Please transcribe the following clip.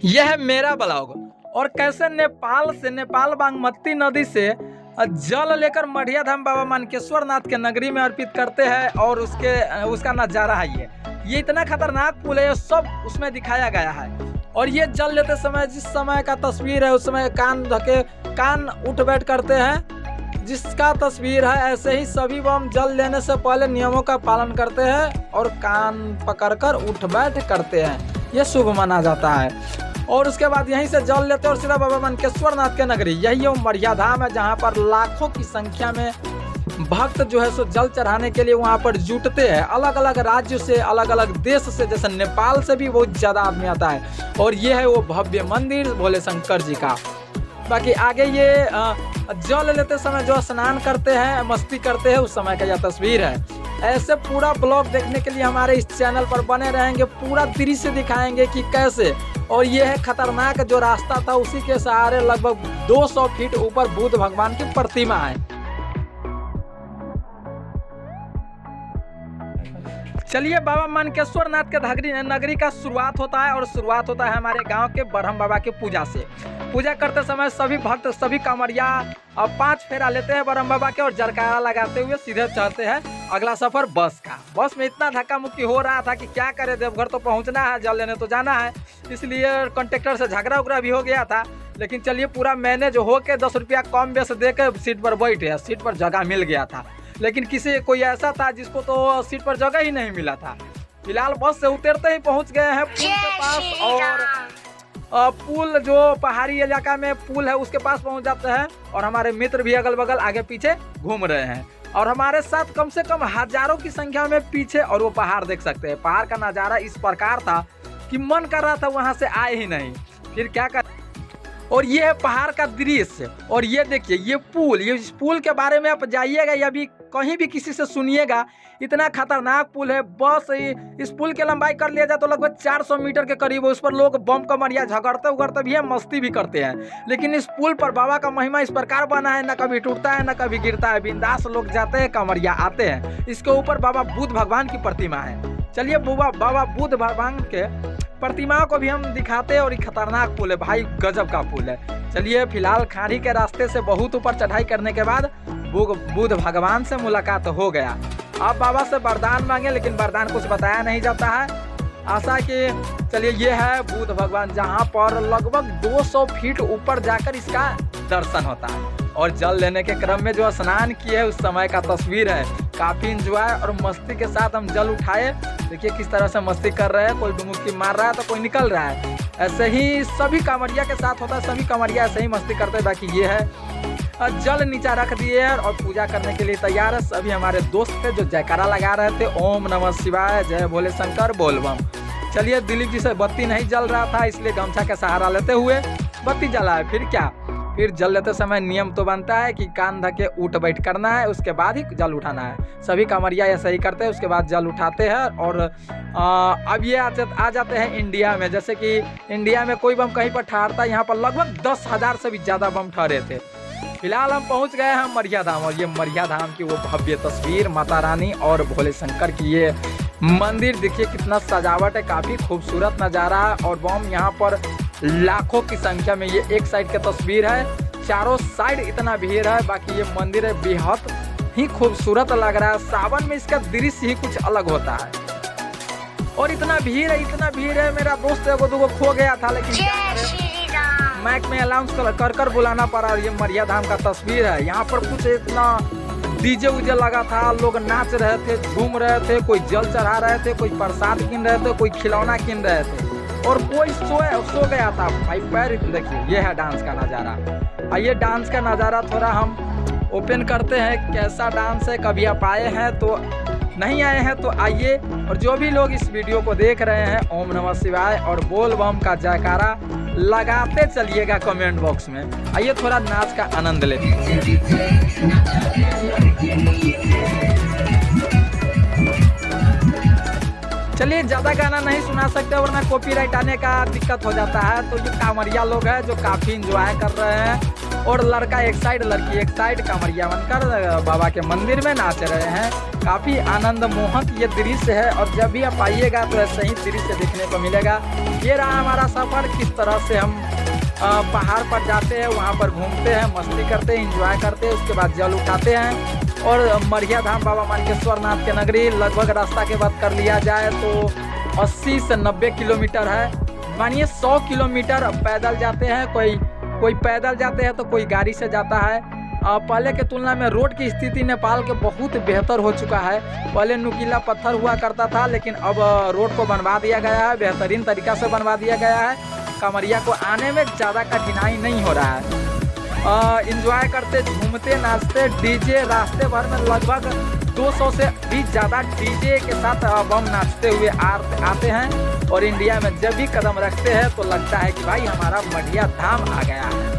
यह है मेरा ब्लॉग। और कैसे नेपाल बागमती नदी से जल लेकर मढ़िया धाम बाबा मानकेश्वर नाथ के नगरी में अर्पित करते हैं और उसका नज़ारा है। ये इतना खतरनाक पुल है, सब उसमें दिखाया गया है। और ये जल लेते समय जिस समय का तस्वीर है उस समय कान उठ बैठ करते हैं, जिसका तस्वीर है ऐसे ही सभी बम जल लेने से पहले नियमों का पालन करते हैं और कान पकड़कर उठ बैठ करते हैं। ये शुभ माना जाता है। और उसके बाद यहीं से जल लेते हैं और सीधा बाबा मानकेश्वर नाथ के नगरी, यही वो मढ़िया धाम है जहाँ पर लाखों की संख्या में भक्त जो है सो जल चढ़ाने के लिए वहाँ पर जुटते हैं। अलग अलग राज्य से, अलग अलग देश से, जैसे नेपाल से भी बहुत ज़्यादा आदमी आता है। और ये है वो भव्य मंदिर भोले शंकर जी का। बाकी आगे ये जल लेते समय जो स्नान करते हैं, मस्ती करते हैं, उस समय का यह तस्वीर है। ऐसे पूरा ब्लॉग देखने के लिए हमारे इस चैनल पर बने रहेंगे, पूरा दृश्य दिखाएंगे कि कैसे। और ये है खतरनाक जो रास्ता था, उसी के सहारे लगभग 200 फीट ऊपर बुद्ध भगवान की प्रतिमा है। चलिए बाबा मानकेश्वर नाथ के नगरी का शुरुआत होता है और शुरुआत होता है हमारे गांव के ब्रह्म बाबा के पूजा से। पूजा करते समय सभी भक्त, सभी कांवरिया 5 फेरा लेते हैं ब्रह्म बाबा के और जरकारा लगाते हुए सीधे चढ़ते हैं अगला सफर बस का। बस में इतना धक्का मुक्की हो रहा था कि क्या करे, देवघर तो पहुंचना है, जल लेने तो जाना है, इसलिए कंडक्टर से झगड़ा उगड़ा भी हो गया था। लेकिन चलिए पूरा मैनेज हो के 10 रुपया कम बेस दे के सीट पर बैठे, सीट पर जगह मिल गया था। लेकिन कोई ऐसा था जिसको तो सीट पर जगह ही नहीं मिला था। फिलहाल बस से उतरते ही पहुंच गए हैं पुल के पास और पुल जो पहाड़ी इलाका में पुल है उसके पास पहुंच जाते हैं। और हमारे मित्र भी अगल बगल आगे पीछे घूम रहे हैं और हमारे साथ कम से कम हजारों की संख्या में पीछे। और वो पहाड़ देख सकते हैं, पहाड़ का नज़ारा इस प्रकार था कि मन कर रहा था वहाँ से आए ही नहीं। फिर क्या कर, और ये है पहाड़ का दृश्य। और ये देखिए ये पुल, ये इस पुल के बारे में आप जाइएगा या भी कहीं भी किसी से सुनिएगा, इतना खतरनाक पुल है। बस इस पुल की लंबाई कर लिया जाए तो लगभग 400 मीटर के करीब है। उस पर लोग बम कमरिया झगड़ते उगड़ते भी है, मस्ती भी करते हैं। लेकिन इस पुल पर बाबा का महिमा इस प्रकार बना है, न कभी टूटता है न कभी गिरता है। बिंदास लोग जाते हैं, कमरिया आते हैं। इसके ऊपर बाबा बुद्ध भगवान की प्रतिमा है। चलिए बाबा बुद्ध भगवान के प्रतिमाओं को भी हम दिखाते हैं। और ये खतरनाक पुल है भाई, गजब का पुल है। चलिए फिलहाल खाड़ी के रास्ते से बहुत ऊपर चढ़ाई करने के बाद बुद्ध भगवान से मुलाकात हो गया। अब बाबा से वरदान मांगे, लेकिन वरदान कुछ बताया नहीं जाता है। आशा कि चलिए ये है बुद्ध भगवान, जहाँ पर लगभग 200 फीट ऊपर जाकर इसका दर्शन होता है। और जल लेने के क्रम में जो स्नान किए उस समय का तस्वीर है। काफ़ी इंजॉय और मस्ती के साथ हम जल उठाए। देखिए किस तरह से मस्ती कर रहे हैं, कोई डुमुक्की मार रहा है तो कोई निकल रहा है। ऐसे ही सभी कांवरिया के साथ होता है, सभी कांवरिया ऐसे ही मस्ती करते हैं। बाकी ये है जल नीचा रख दिए और पूजा करने के लिए तैयार है। सभी हमारे दोस्त थे जो जयकारा लगा रहे थे, ओम नमः शिवाय, जय भोले शंकर, बोल बम। चलिए दिलीप जी से बत्ती नहीं जल रहा था, इसलिए गमछा का सहारा लेते हुए बत्ती जलाए। फिर क्या, फिर जल लेते समय नियम तो बनता है कि कान ढके उठ बैठ करना है, उसके बाद ही जल उठाना है। सभी कांवरिया ऐसा ही करते हैं, उसके बाद जल उठाते हैं। और अब ये आ जाते हैं इंडिया में। जैसे कि इंडिया में कोई बम कहीं पर ठहरता है, यहाँ पर लगभग 10,000 से भी ज़्यादा बम ठहरे थे। फिलहाल हम पहुँच गए हैं मढ़िया धाम। और ये मढ़िया धाम की वो भव्य तस्वीर, माता रानी और भोले शंकर की ये मंदिर देखिए कितना सजावट है, काफ़ी खूबसूरत नज़ारा है। और बम यहाँ पर लाखों की संख्या में, ये एक साइड की तस्वीर है, चारों साइड इतना भीड़ है। बाकी ये मंदिर है बेहद ही खूबसूरत लग रहा है। सावन में इसका दृश्य ही कुछ अलग होता है। और इतना भीड़ है, मेरा दोस्त एगो दूगो खो गया था, लेकिन माइक में अनाउंस कर बुलाना पड़ा। ये मढ़िया धाम का तस्वीर है। यहाँ पर कुछ इतना डीजे उजे लगा था, लोग नाच रहे थे, झूम रहे थे, कोई जल चढ़ा रहे थे, कोई प्रसाद कीन रहे थे, कोई खिलौना कीन रहे थे और कोई सो गया था भाई। पैर देखिए, ये है डांस का नज़ारा। आइए डांस का नज़ारा थोड़ा हम ओपन करते हैं, कैसा डांस है। कभी आप आए हैं तो नहीं आए हैं तो आइए। और जो भी लोग इस वीडियो को देख रहे हैं, ओम नमः शिवाय और बोल बम का जयकारा लगाते चलिएगा कमेंट बॉक्स में। आइए थोड़ा नाच का आनंद लेते हैं। चलिए ज़्यादा गाना नहीं सुना सकते वरना कॉपीराइट आने का दिक्कत हो जाता है। तो ये कांवरिया लोग हैं जो काफ़ी इंजॉय कर रहे हैं। और लड़का एक साइड, लड़की एक साइड कांवरिया बनकर बाबा के मंदिर में नाच रहे हैं। काफ़ी आनंद मोहक ये दृश्य है और जब भी आप आइएगा तो ऐसे ही दृश्य देखने को मिलेगा। ये रहा हमारा सफ़र, किस तरह से हम पहाड़ पर जाते हैं, वहाँ पर घूमते हैं, मस्ती करते हैं, एंजॉय करते हैं, उसके बाद जल उठाते हैं और मढ़िया धाम बाबा मानकेश्वर नाथ के नगरी लगभग रास्ता के बात कर लिया जाए तो 80 से 90 किलोमीटर है। मानिए 100 किलोमीटर पैदल जाते हैं, कोई पैदल जाते हैं तो कोई गाड़ी से जाता है। पहले के तुलना में रोड की स्थिति नेपाल के बहुत बेहतर हो चुका है। पहले नुकीला पत्थर हुआ करता था, लेकिन अब रोड को बनवा दिया गया है, बेहतरीन तरीक़ा से बनवा दिया गया है। कांवरिया को आने में ज़्यादा कठिनाई नहीं हो रहा है। इंजॉय करते, झूमते, नाचते, डीजे रास्ते भर में लगभग 200 से भी ज़्यादा डीजे के साथ बम नाचते हुए आते हैं और इंडिया में जब भी कदम रखते हैं तो लगता है कि भाई हमारा मढ़िया धाम आ गया है।